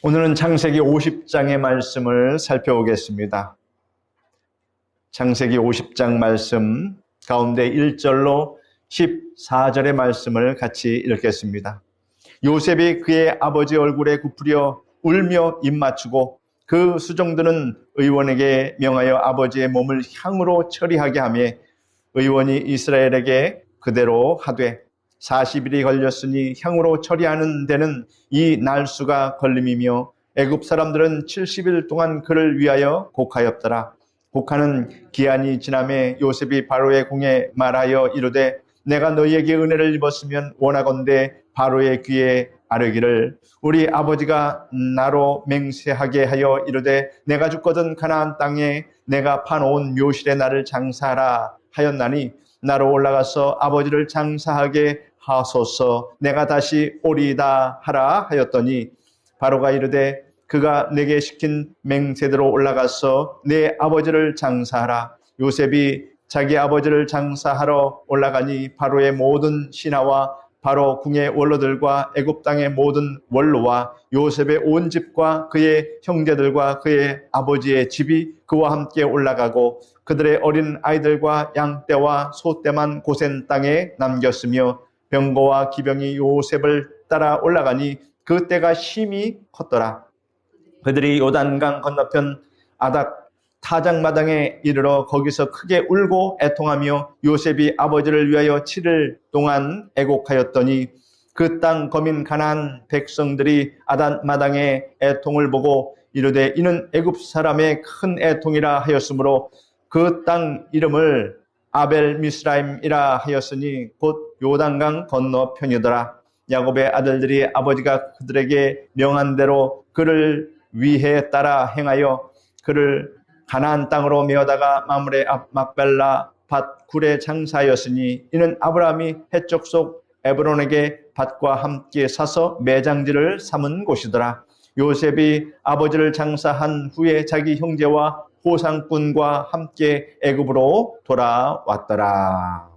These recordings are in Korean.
오늘은 창세기 50장의 말씀을 살펴보겠습니다. 창세기 50장 말씀 가운데 1절로 14절의 말씀을 같이 읽겠습니다. 요셉이 그의 아버지 얼굴에 굽으려 울며 입맞추고 그 수종들은 의원에게 명하여 아버지의 몸을 향으로 처리하게 하며 의원이 이스라엘에게 그대로 하되 40일이 걸렸으니 향으로 처리하는 데는 이 날수가 걸림이며 애굽 사람들은 70일 동안 그를 위하여 곡하였더라. 곡하는 기한이 지남에 요셉이 바로의 궁에 말하여 이르되 내가 너희에게 은혜를 입었으면 원하건대 바로의 귀에 아뢰기를 우리 아버지가 나로 맹세하게 하여 이르되 내가 죽거든 가나안 땅에 내가 파놓은 묘실에 나를 장사하라 하였나니 나로 올라가서 아버지를 장사하게 하소서 내가 다시 오리이다 하라 하였더니 바로가 이르되 그가 내게 시킨 맹세대로 올라가서 내 아버지를 장사하라. 요셉이 자기 아버지를 장사하러 올라가니 바로의 모든 신하와 바로 궁의 원로들과 애굽 땅의 모든 원로와 요셉의 온 집과 그의 형제들과 그의 아버지의 집이 그와 함께 올라가고 그들의 어린 아이들과 양떼와 소떼만 고센 땅에 남겼으며 병거와 기병이 요셉을 따라 올라가니 그 때가 심히 컸더라. 그들이 요단강 건너편 아닥 타작마당에 이르러 거기서 크게 울고 애통하며 요셉이 아버지를 위하여 7일 동안 애곡하였더니 그 땅 거민 가나안 백성들이 아닥마당의 애통을 보고 이르되 이는 애굽 사람의 큰 애통이라 하였으므로 그 땅 이름을 아벨 미스라임이라 하였으니 곧 요단강 건너편이더라. 야곱의 아들들이 아버지가 그들에게 명한 대로 그를 위해 따라 행하여 그를 가나안 땅으로 메어다가 마므레 앞 막벨라 밭 굴에 장사하였으니 이는 아브라함이 해쪽 속 에브론에게 밭과 함께 사서 매장지를 삼은 곳이더라. 요셉이 아버지를 장사한 후에 자기 형제와 호상꾼과 함께 애굽으로 돌아왔더라.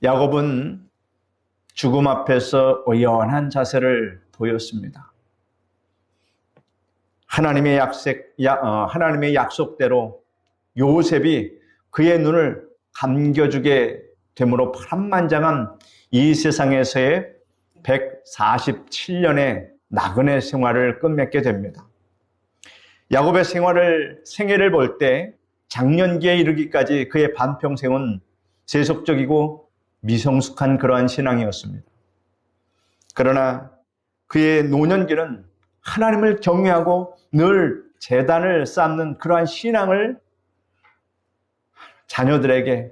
야곱은 죽음 앞에서 의연한 자세를 보였습니다. 하나님의 약속대로 요셉이 그의 눈을 감겨주게 되므로 파란만장한 이 세상에서의 147년의 나그네 생활을 끝맺게 됩니다. 야곱의 생애를 볼 때 장년기에 이르기까지 그의 반평생은 세속적이고 미성숙한 그러한 신앙이었습니다. 그러나 그의 노년기는 하나님을 경외하고 늘 제단을 쌓는 그러한 신앙을 자녀들에게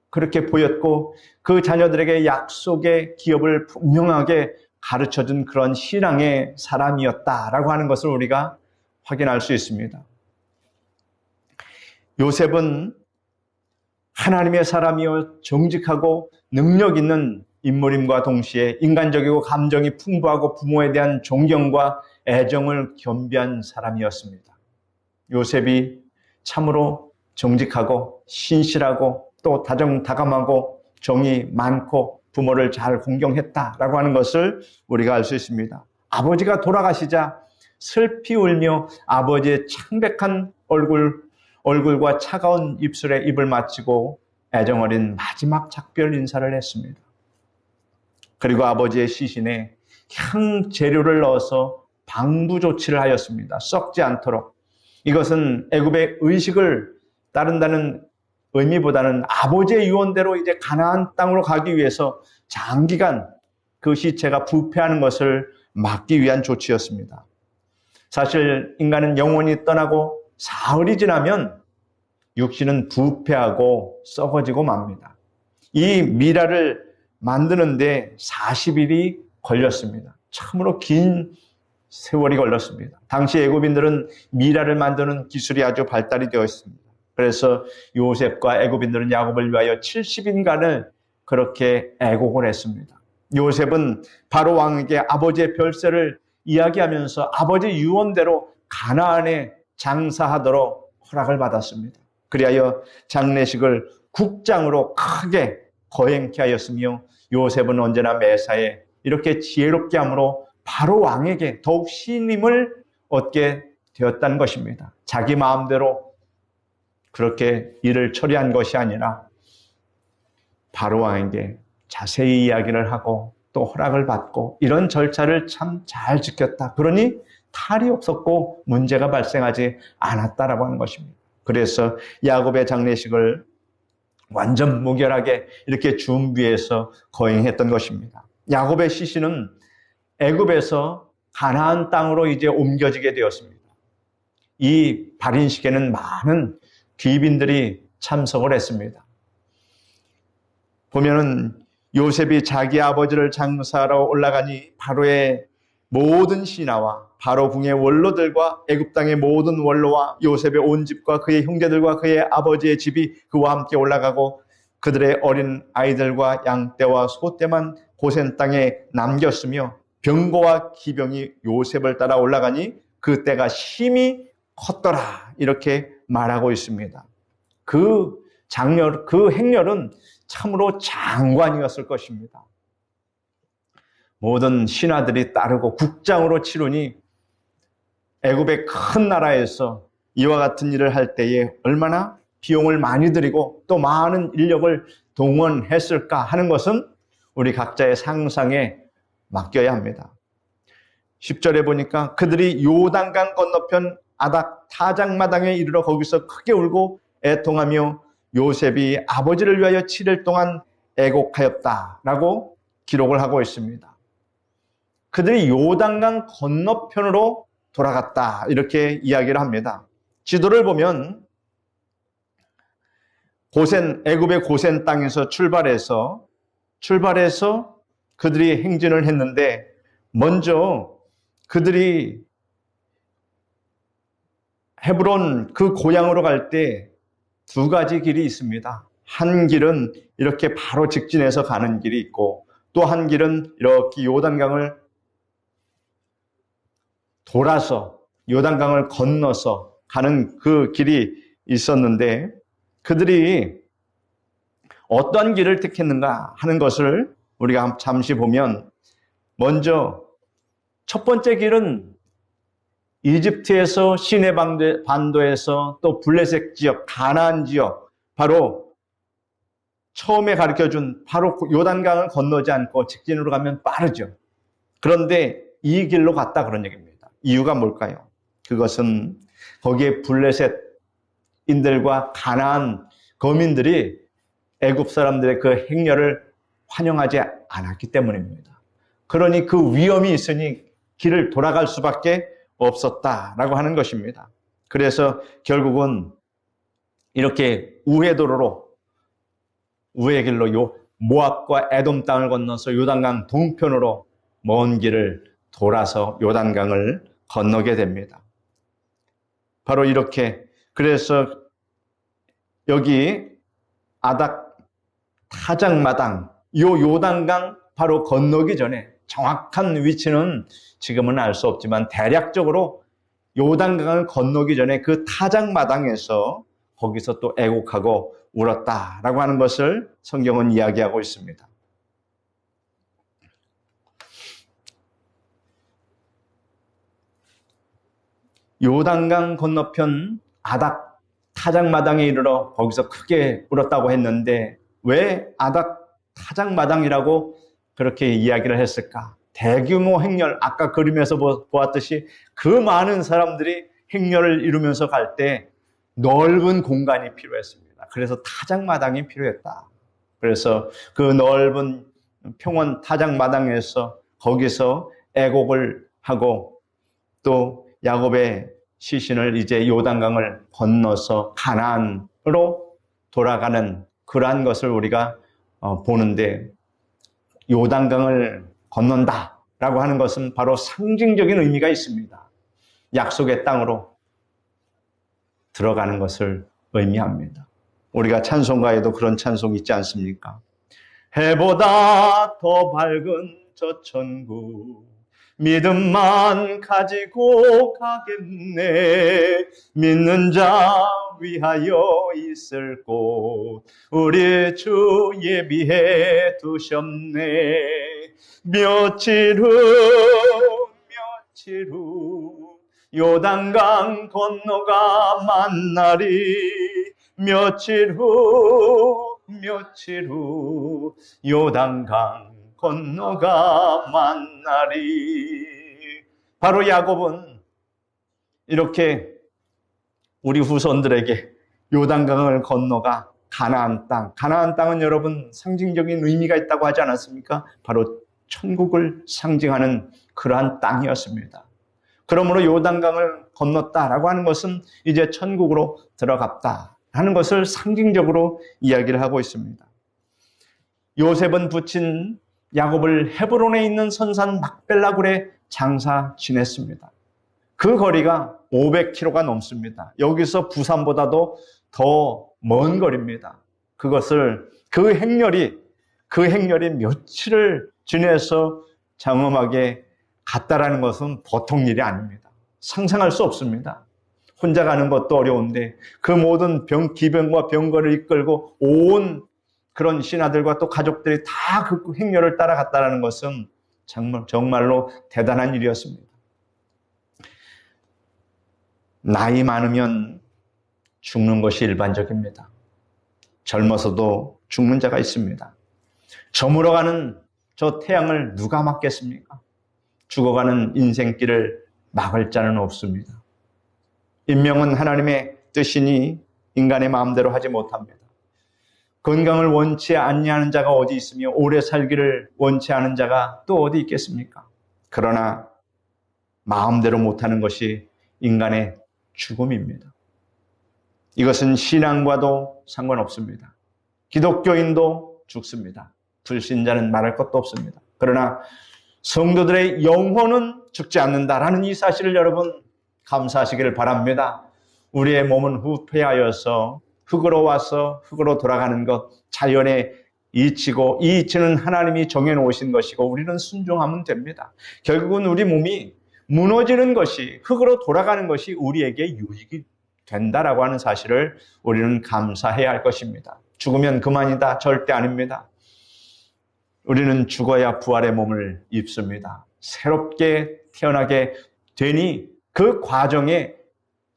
그렇게 보였고 그 자녀들에게 약속의 기업을 분명하게 가르쳐준 그런 신앙의 사람이었다라고 하는 것을 우리가 확인할 수 있습니다. 요셉은 하나님의 사람이요 정직하고 능력 있는 인물임과 동시에 인간적이고 감정이 풍부하고 부모에 대한 존경과 애정을 겸비한 사람이었습니다. 요셉이 참으로 정직하고 신실하고 또 다정다감하고 정이 많고 부모를 잘 공경했다라고 하는 것을 우리가 알 수 있습니다. 아버지가 돌아가시자 슬피 울며 아버지의 창백한 얼굴과 차가운 입술에 입을 맞추고 애정어린 마지막 작별 인사를 했습니다. 그리고 아버지의 시신에 향재료를 넣어서 방부 조치를 하였습니다. 썩지 않도록. 이것은 애굽의 의식을 따른다는 의미보다는 아버지의 유언대로 이제 가나안 땅으로 가기 위해서 장기간 그 시체가 부패하는 것을 막기 위한 조치였습니다. 사실 인간은 영혼이 떠나고 사흘이 지나면 육신은 부패하고 썩어지고 맙니다. 이 미라를 만드는데 40일이 걸렸습니다. 참으로 긴 세월이 걸렸습니다. 당시 애굽인들은 미라를 만드는 기술이 아주 발달이 되어 있습니다. 그래서 요셉과 애굽인들은 야곱을 위하여 70일간을 그렇게 애곡을 했습니다. 요셉은 바로 왕에게 아버지의 별세를 이야기하면서 아버지 유언대로 가나안에 장사하도록 허락을 받았습니다. 그리하여 장례식을 국장으로 크게 거행케 하였으며 요셉은 언제나 매사에 이렇게 지혜롭게 함으로 바로 왕에게 더욱 신임을 얻게 되었다는 것입니다. 자기 마음대로 그렇게 일을 처리한 것이 아니라 바로 왕에게 자세히 이야기를 하고 또 허락을 받고 이런 절차를 참 잘 지켰다. 그러니 탈이 없었고 문제가 발생하지 않았다라고 하는 것입니다. 그래서 야곱의 장례식을 완전 무결하게 이렇게 준비해서 거행했던 것입니다. 야곱의 시신은 애굽에서 가나안 땅으로 이제 옮겨지게 되었습니다. 이 발인식에는 많은 귀빈들이 참석을 했습니다. 보면은 요셉이 자기 아버지를 장사하러 올라가니 바로의 모든 신하와 바로 궁의 원로들과 애굽 땅의 모든 원로와 요셉의 온 집과 그의 형제들과 그의 아버지의 집이 그와 함께 올라가고 그들의 어린 아이들과 양떼와 소떼만 고센 땅에 남겼으며 병거와 기병이 요셉을 따라 올라가니 그 때가 심히 컸더라 이렇게 말하고 있습니다. 그 행렬은 참으로 장관이었을 것입니다. 모든 신하들이 따르고 국장으로 치르니 애굽의 큰 나라에서 이와 같은 일을 할 때에 얼마나 비용을 많이 들이고 또 많은 인력을 동원했을까 하는 것은 우리 각자의 상상에 맡겨야 합니다. 10절에 보니까 그들이 요단강 건너편 아닥 타작마당에 이르러 거기서 크게 울고 애통하며 요셉이 아버지를 위하여 7일 동안 애곡하였다라고 기록을 하고 있습니다. 그들이 요단강 건너편으로 돌아갔다 이렇게 이야기를 합니다. 지도를 보면 애굽의 고센 땅에서 출발해서 그들이 행진을 했는데 먼저 그들이 헤브론 그 고향으로 갈 때 두 가지 길이 있습니다. 한 길은 이렇게 바로 직진해서 가는 길이 있고 또 한 길은 이렇게 요단강을 돌아서 요단강을 건너서 가는 그 길이 있었는데 그들이 어떤 길을 택했는가 하는 것을 우리가 잠시 보면 먼저 첫 번째 길은 이집트에서 시내 반도에서 또 블레셋 지역, 가나안 지역 바로 처음에 가르쳐준 바로 요단강을 건너지 않고 직진으로 가면 빠르죠. 그런데 이 길로 갔다 그런 얘기입니다. 이유가 뭘까요? 그것은 거기에 블레셋인들과 가나안 거민들이 애굽 사람들의 그 행렬을 환영하지 않았기 때문입니다. 그러니 그 위험이 있으니 길을 돌아갈 수밖에 없었다라고 하는 것입니다. 그래서 결국은 이렇게 우회 길로 모압과 에돔 땅을 건너서 요단강 동편으로 먼 길을 돌아서 요단강을 건너게 됩니다. 바로 이렇게 그래서 여기 아닥 타작마당 요 요단강 바로 건너기 전에 정확한 위치는 지금은 알 수 없지만 대략적으로 요단강을 건너기 전에 그 타작마당에서 거기서 또 애곡하고 울었다라고 하는 것을 성경은 이야기하고 있습니다. 요단강 건너편 아닥 타작마당에 이르러 거기서 크게 울었다고 했는데 왜 아닥 타작마당이라고 그렇게 이야기를 했을까? 대규모 행렬, 아까 그림에서 보았듯이 그 많은 사람들이 행렬을 이루면서 갈 때 넓은 공간이 필요했습니다. 그래서 타작마당이 필요했다. 그래서 그 넓은 평원 타작마당에서 거기서 애곡을 하고 또 야곱의 시신을 이제 요단강을 건너서 가나안으로 돌아가는 그러한 것을 우리가 보는데 요단강을 건넌다라고 하는 것은 바로 상징적인 의미가 있습니다. 약속의 땅으로 들어가는 것을 의미합니다. 우리가 찬송가에도 그런 찬송이 있지 않습니까? 해보다 더 밝은 저 천국 믿음만 가지고 가겠네. 믿는 자 위하여 있을 곳 우리 주 예비해 두셨네. 며칠 후 요단강 건너가 만나리. 며칠 후 요단강 건너가 만나리. 바로 야곱은 이렇게 우리 후손들에게 요단강을 건너가 가나안 땅은 여러분 상징적인 의미가 있다고 하지 않았습니까? 바로 천국을 상징하는 그러한 땅이었습니다. 그러므로 요단강을 건넜다라고 하는 것은 이제 천국으로 들어갔다 하는 것을 상징적으로 이야기를 하고 있습니다. 요셉은 부친 야곱을 헤브론에 있는 선산 막벨라 굴에 장사 지냈습니다. 그 거리가 500km가 넘습니다. 여기서 부산보다도 더 먼 거리입니다. 그 행렬이 며칠을 지내서 장엄하게 갔다라는 것은 보통 일이 아닙니다. 상상할 수 없습니다. 혼자 가는 것도 어려운데 그 모든 기병과 병거를 이끌고 온 그런 신하들과 또 가족들이 다 그 행렬을 따라갔다는 것은 정말로 대단한 일이었습니다. 나이 많으면 죽는 것이 일반적입니다. 젊어서도 죽는 자가 있습니다. 저물어가는 저 태양을 누가 막겠습니까? 죽어가는 인생길을 막을 자는 없습니다. 인명은 하나님의 뜻이니 인간의 마음대로 하지 못합니다. 건강을 원치 않냐는 자가 어디 있으며 오래 살기를 원치 않은 자가 또 어디 있겠습니까? 그러나 마음대로 못하는 것이 인간의 죽음입니다. 이것은 신앙과도 상관없습니다. 기독교인도 죽습니다. 불신자는 말할 것도 없습니다. 그러나 성도들의 영혼은 죽지 않는다라는 이 사실을 여러분 감사하시기를 바랍니다. 우리의 몸은 후퇴하여서 흙으로 와서 흙으로 돌아가는 것, 자연의 이치고 이 이치는 하나님이 정해놓으신 것이고 우리는 순종하면 됩니다. 결국은 우리 몸이 무너지는 것이, 흙으로 돌아가는 것이 우리에게 유익이 된다라고 하는 사실을 우리는 감사해야 할 것입니다. 죽으면 그만이다. 절대 아닙니다. 우리는 죽어야 부활의 몸을 입습니다. 새롭게 태어나게 되니 그 과정에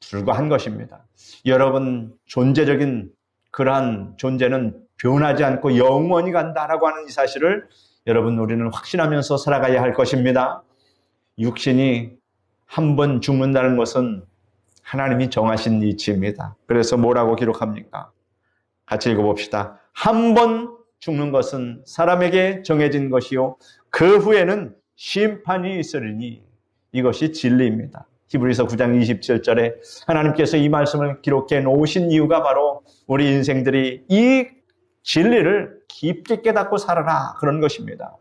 불과한 것입니다. 여러분, 존재적인 그러한 존재는 변하지 않고 영원히 간다라고 하는 이 사실을 여러분 우리는 확신하면서 살아가야 할 것입니다. 육신이 한 번 죽는다는 것은 하나님이 정하신 이치입니다. 그래서 뭐라고 기록합니까? 같이 읽어봅시다. 한 번 죽는 것은 사람에게 정해진 것이요 그 후에는 심판이 있으리니 이것이 진리입니다. 히브리서 9장 27절에 하나님께서 이 말씀을 기록해 놓으신 이유가 바로 우리 인생들이 이 진리를 깊게 깨닫고 살아라 그런 것입니다.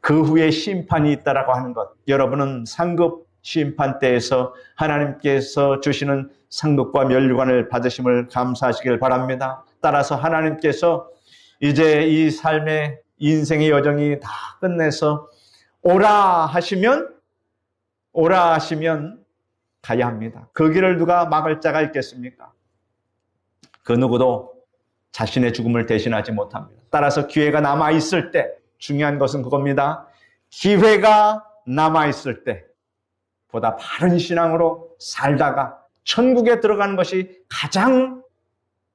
그 후에 심판이 있다라고 하는 것, 여러분은 상급 심판대에서 하나님께서 주시는 상급과 면류관을 받으심을 감사하시길 바랍니다. 따라서 하나님께서 이제 이 삶의 인생의 여정이 다 끝내서 오라 하시면 가야 합니다. 그 길을 누가 막을 자가 있겠습니까? 그 누구도 자신의 죽음을 대신하지 못합니다. 따라서 기회가 남아있을 때, 중요한 것은 그겁니다. 기회가 남아있을 때 보다 바른 신앙으로 살다가 천국에 들어가는 것이 가장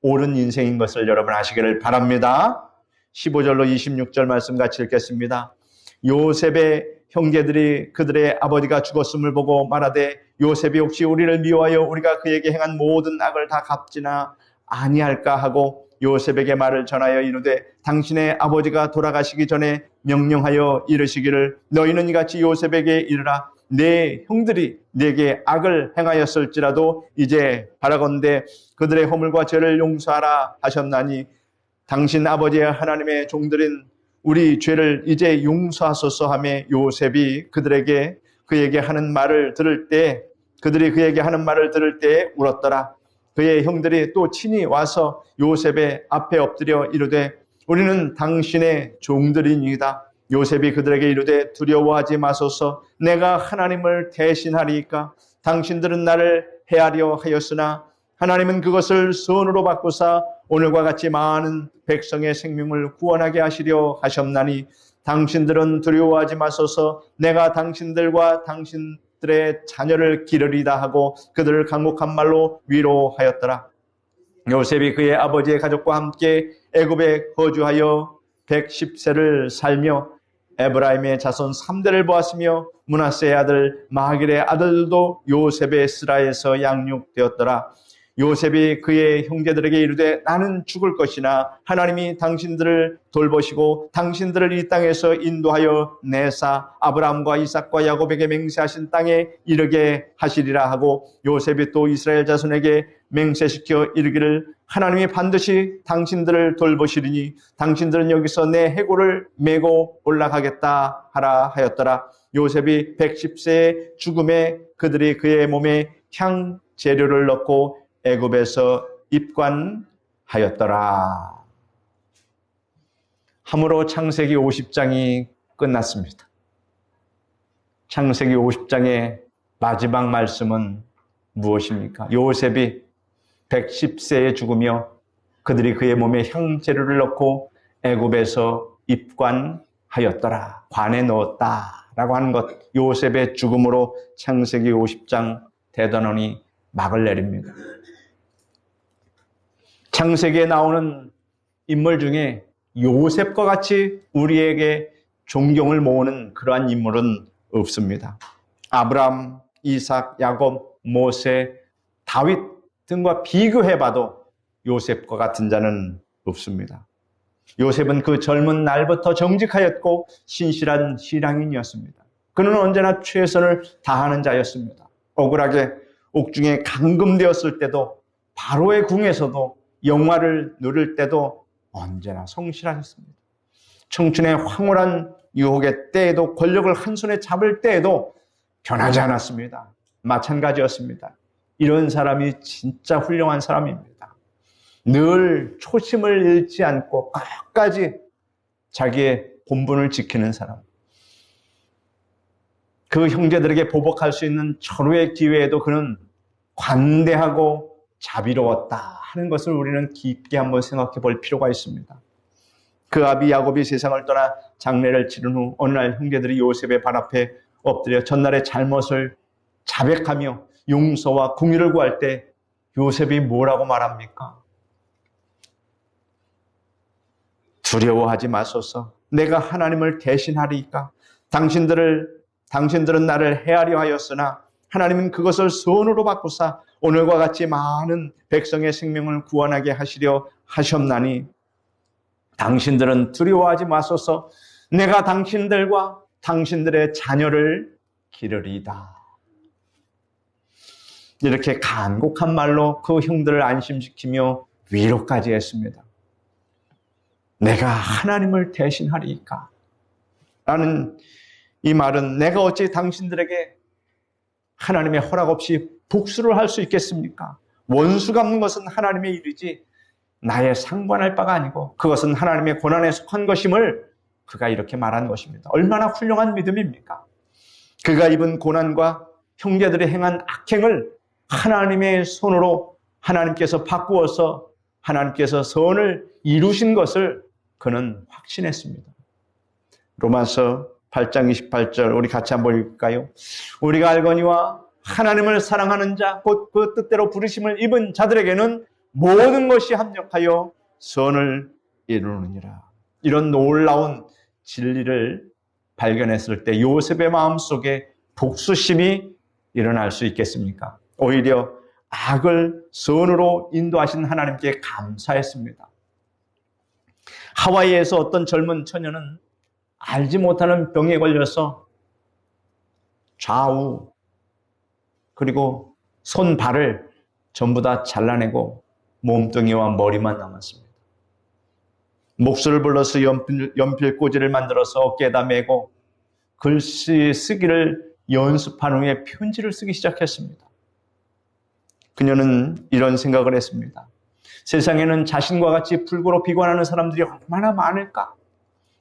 옳은 인생인 것을 여러분 아시기를 바랍니다. 15절로 26절 말씀 같이 읽겠습니다. 요셉의 형제들이 그들의 아버지가 죽었음을 보고 말하되 요셉이 혹시 우리를 미워하여 우리가 그에게 행한 모든 악을 다 갚지나 아니할까 하고 요셉에게 말을 전하여 이르되 당신의 아버지가 돌아가시기 전에 명령하여 이르시기를 너희는 이같이 요셉에게 이르라 내 형들이 내게 악을 행하였을지라도 이제 바라건대 그들의 허물과 죄를 용서하라 하셨나니 당신 아버지의 하나님의 종들인 우리 죄를 이제 용서하소서 하며 요셉이 그에게 하는 말을 들을 때 그들이 그에게 하는 말을 들을 때 울었더라. 그의 형들이 또 친히 와서 요셉의 앞에 엎드려 이르되 우리는 당신의 종들이니이다. 요셉이 그들에게 이르되 두려워하지 마소서. 내가 하나님을 대신하리이까. 당신들은 나를 해하려 하였으나 하나님은 그것을 선으로 바꾸사 오늘과 같이 많은 백성의 생명을 구원하게 하시려 하셨나니 당신들은 두려워하지 마소서. 내가 당신들과 당신들의 자녀를 기르리다 하고 그들을 강목한 말로 위로하였더라. 요셉이 그의 아버지의 가족과 함께 애굽에 거주하여 110세를 살며 에브라임의 자손 3대를 보았으며 므낫세의 아들 마길의 아들도 요셉의 스라에서 양육되었더라. 요셉이 그의 형제들에게 이르되 나는 죽을 것이나 하나님이 당신들을 돌보시고 당신들을 이 땅에서 인도하여 내사 아브라함과 이삭과 야곱에게 맹세하신 땅에 이르게 하시리라 하고 요셉이 또 이스라엘 자손에게 맹세시켜 이르기를 하나님이 반드시 당신들을 돌보시리니 당신들은 여기서 내 해골을 메고 올라가겠다 하라 하였더라. 요셉이 110세의 죽음에 그들이 그의 몸에 향 재료를 넣고 애굽에서 입관하였더라. 함으로 창세기 50장이 끝났습니다. 창세기 50장의 마지막 말씀은 무엇입니까? 요셉이 110세에 죽으며 그들이 그의 몸에 향재료를 넣고 애굽에서 입관하였더라. 관에 넣었다라고 하는 것, 요셉의 죽음으로 창세기 50장 대단원이 막을 내립니다. 창세기에 나오는 인물 중에 요셉과 같이 우리에게 존경을 모으는 그러한 인물은 없습니다. 아브라함, 이삭, 야곱, 모세, 다윗 등과 비교해봐도 요셉과 같은 자는 없습니다. 요셉은 그 젊은 날부터 정직하였고 신실한 신앙인이었습니다. 그는 언제나 최선을 다하는 자였습니다. 억울하게 옥중에 감금되었을 때도 바로의 궁에서도 영화를 누릴 때도 언제나 성실하셨습니다. 청춘의 황홀한 유혹의 때에도 권력을 한 손에 잡을 때에도 변하지 않았습니다. 마찬가지였습니다. 이런 사람이 진짜 훌륭한 사람입니다. 늘 초심을 잃지 않고 끝까지 자기의 본분을 지키는 사람. 그 형제들에게 보복할 수 있는 절호의 기회에도 그는 관대하고 자비로웠다 하는 것을 우리는 깊게 한번 생각해 볼 필요가 있습니다. 그 아비 야곱이 세상을 떠나 장례를 치른 후 어느 날 형제들이 요셉의 발 앞에 엎드려 전날의 잘못을 자백하며 용서와 궁유를 구할 때 요셉이 뭐라고 말합니까? 두려워하지 마소서. 내가 하나님을 대신하리이까. 당신들은 나를 해하려 하였으나 하나님은 그것을 선으로 바꾸사 오늘과 같이 많은 백성의 생명을 구원하게 하시려 하셨나니 당신들은 두려워하지 마소서. 내가 당신들과 당신들의 자녀를 기르리이다. 이렇게 간곡한 말로 그 형들을 안심시키며 위로까지 했습니다. 내가 하나님을 대신하리이까 라는 이 말은 내가 어찌 당신들에게 하나님의 허락 없이 복수를 할 수 있겠습니까? 원수 갚는 것은 하나님의 일이지 나의 상관할 바가 아니고 그것은 하나님의 고난에 속한 것임을 그가 이렇게 말한 것입니다. 얼마나 훌륭한 믿음입니까? 그가 입은 고난과 형제들이 행한 악행을 하나님의 손으로 하나님께서 바꾸어서 하나님께서 선을 이루신 것을 그는 확신했습니다. 로마서 8장 28절 우리 같이 한번 읽을까요? 우리가 알거니와 하나님을 사랑하는 자 곧 그 뜻대로 부르심을 입은 자들에게는 모든 것이 합력하여 선을 이루느니라. 이런 놀라운 진리를 발견했을 때 요셉의 마음속에 복수심이 일어날 수 있겠습니까? 오히려 악을 선으로 인도하신 하나님께 감사했습니다. 하와이에서 어떤 젊은 처녀는 알지 못하는 병에 걸려서 좌우 그리고 손, 발을 전부 다 잘라내고 몸뚱이와 머리만 남았습니다. 목소를 불러서 연필 꽂이를 만들어서 어깨에다 메고 글씨 쓰기를 연습한 후에 편지를 쓰기 시작했습니다. 그녀는 이런 생각을 했습니다. 세상에는 자신과 같이 불구로 비관하는 사람들이 얼마나 많을까?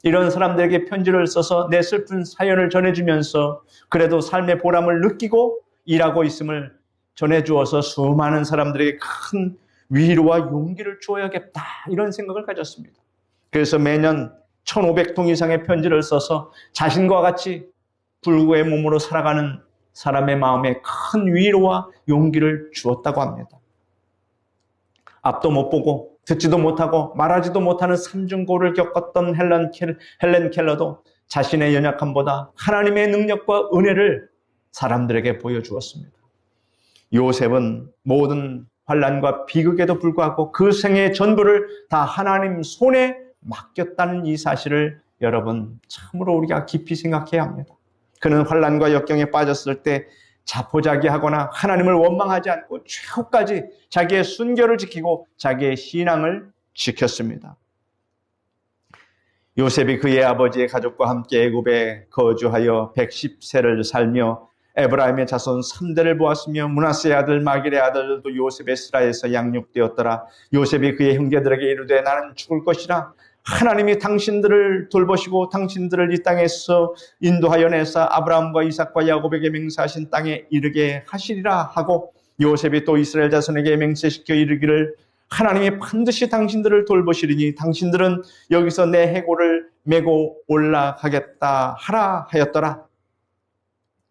이런 사람들에게 편지를 써서 내 슬픈 사연을 전해주면서 그래도 삶의 보람을 느끼고 일하고 있음을 전해주어서 수많은 사람들에게 큰 위로와 용기를 주어야겠다, 이런 생각을 가졌습니다. 그래서 매년 1,500통 이상의 편지를 써서 자신과 같이 불구의 몸으로 살아가는 사람의 마음에 큰 위로와 용기를 주었다고 합니다. 앞도 못 보고 듣지도 못하고 말하지도 못하는 삼중고를 겪었던 헬렌 켈러도 자신의 연약함보다 하나님의 능력과 은혜를 사람들에게 보여주었습니다. 요셉은 모든 환난과 비극에도 불구하고 그 생의 전부를 다 하나님 손에 맡겼다는 이 사실을 여러분 참으로 우리가 깊이 생각해야 합니다. 그는 환난과 역경에 빠졌을 때 자포자기하거나 하나님을 원망하지 않고 최후까지 자기의 순결을 지키고 자기의 신앙을 지켰습니다. 요셉이 그의 아버지의 가족과 함께 애굽에 거주하여 110세를 살며 에브라임의 자손 3대를 보았으며 므낫세의 아들 마길의 아들도 요셉의 스라에서 양육되었더라. 요셉이 그의 형제들에게 이르되 나는 죽을 것이라. 하나님이 당신들을 돌보시고 당신들을 이 땅에서 인도하여 내사 아브라함과 이삭과 야곱에게 맹세하신 땅에 이르게 하시리라 하고, 요셉이 또 이스라엘 자손에게 맹세시켜 이르기를 하나님이 반드시 당신들을 돌보시리니 당신들은 여기서 내 해골을 메고 올라가겠다 하라 하였더라.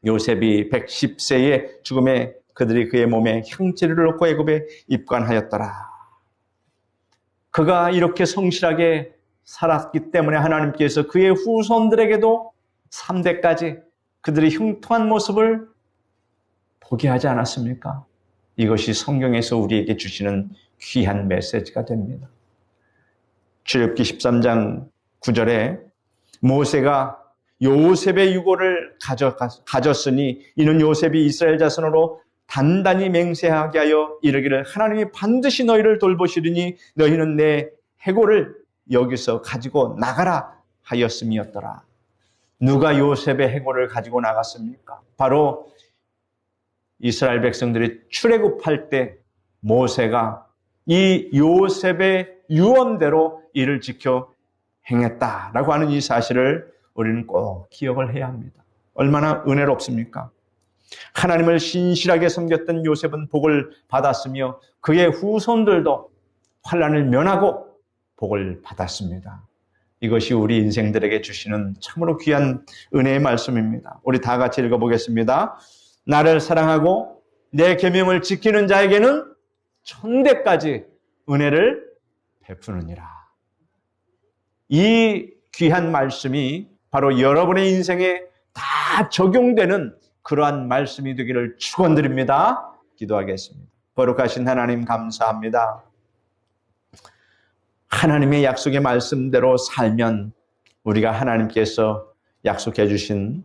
요셉이 110세의 죽음에 그들이 그의 몸에 형체를 놓고 애굽에 입관하였더라. 그가 이렇게 성실하게 살았기 때문에 하나님께서 그의 후손들에게도 3대까지 그들의 흉통한 모습을 보게 하지 않았습니까? 이것이 성경에서 우리에게 주시는 귀한 메시지가 됩니다. 출애굽기 13장 9절에 모세가 요셉의 유고를 가졌으니 이는 요셉이 이스라엘 자손으로 단단히 맹세하게 하여 이르기를 하나님이 반드시 너희를 돌보시리니 너희는 내 해골을 여기서 가지고 나가라 하였음이었더라. 누가 요셉의 해골을 가지고 나갔습니까? 바로 이스라엘 백성들이 출애굽할 때 모세가 이 요셉의 유언대로 이를 지켜 행했다라고 하는 이 사실을 우리는 꼭 기억을 해야 합니다. 얼마나 은혜롭습니까? 하나님을 신실하게 섬겼던 요셉은 복을 받았으며 그의 후손들도 환난을 면하고 복을 받았습니다. 이것이 우리 인생들에게 주시는 참으로 귀한 은혜의 말씀입니다. 우리 다 같이 읽어보겠습니다. 나를 사랑하고 내 계명을 지키는 자에게는 천대까지 은혜를 베푸느니라. 이 귀한 말씀이 바로 여러분의 인생에 다 적용되는 그러한 말씀이 되기를 축원드립니다. 기도하겠습니다. 거룩하신 하나님 감사합니다. 하나님의 약속의 말씀대로 살면 우리가 하나님께서 약속해 주신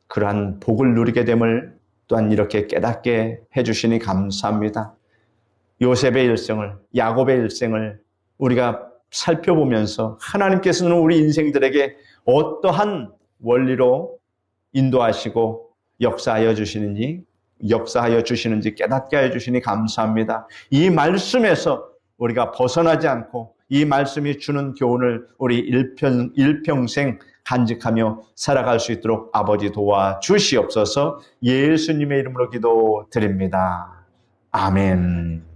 그러한 복을 누리게 됨을 또한 이렇게 깨닫게 해주시니 감사합니다. 요셉의 일생을, 야곱의 일생을 우리가 살펴보면서 하나님께서는 우리 인생들에게 어떠한 원리로 인도하시고 역사하여 주시는지 깨닫게 하여 주시니 감사합니다. 이 말씀에서 우리가 벗어나지 않고 이 말씀이 주는 교훈을 우리 일평생 간직하며 살아갈 수 있도록 아버지 도와주시옵소서. 예수님의 이름으로 기도드립니다. 아멘.